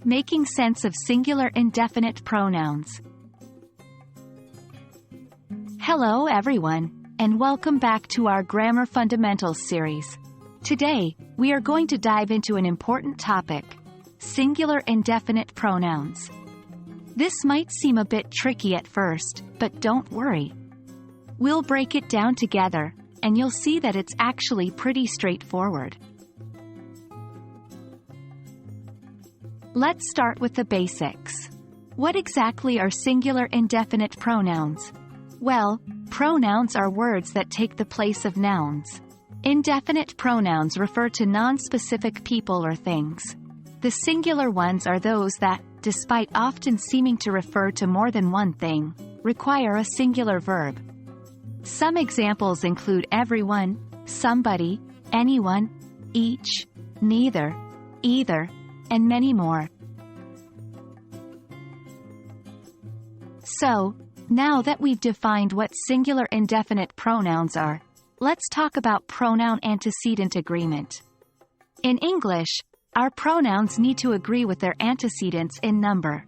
Making sense of singular indefinite pronouns. Hello everyone, and welcome back to our Grammar Fundamentals series. Today, we are going to dive into an important topic: singular indefinite pronouns. This might seem a bit tricky at first, but don't worry. We'll break it down together, and you'll see that it's actually pretty straightforward. Let's start with the basics. What exactly are singular indefinite pronouns? Well, pronouns are words that take the place of nouns. Indefinite pronouns refer to non-specific people or things. The singular ones are those that, despite often seeming to refer to more than one thing, require a singular verb. Some examples include everyone, somebody, anyone, each, neither, either, and many more. So, now that we've defined what singular indefinite pronouns are, let's talk about pronoun-antecedent agreement. In English, our pronouns need to agree with their antecedents in number.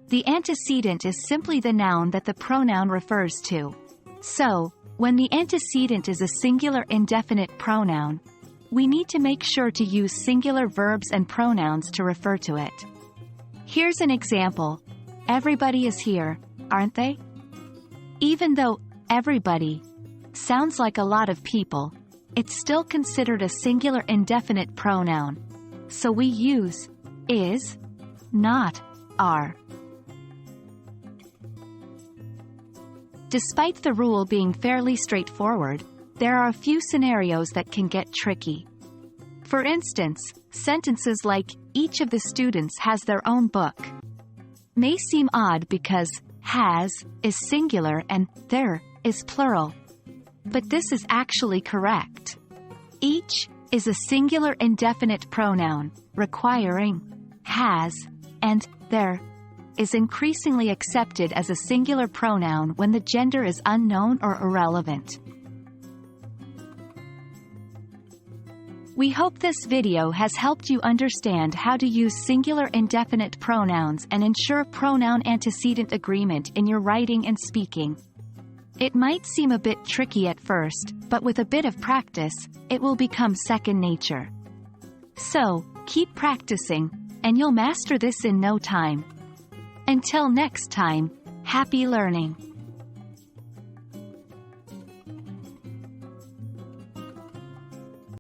The antecedent is simply the noun that the pronoun refers to. So, when the antecedent is a singular indefinite pronoun, we need to make sure to use singular verbs and pronouns to refer to it. Here's an example. Everybody is here, aren't they? Even though everybody sounds like a lot of people, it's still considered a singular indefinite pronoun. So we use is, not are. Despite the rule being fairly straightforward, there are a few scenarios that can get tricky. For instance, sentences like, each of the students has their own book, may seem odd because has is singular and their is plural. But this is actually correct. Each is a singular indefinite pronoun, requiring has, and their is increasingly accepted as a singular pronoun when the gender is unknown or irrelevant. We hope this video has helped you understand how to use singular indefinite pronouns and ensure pronoun-antecedent agreement in your writing and speaking. It might seem a bit tricky at first, but with a bit of practice, it will become second nature. So, keep practicing, and you'll master this in no time. Until next time, happy learning!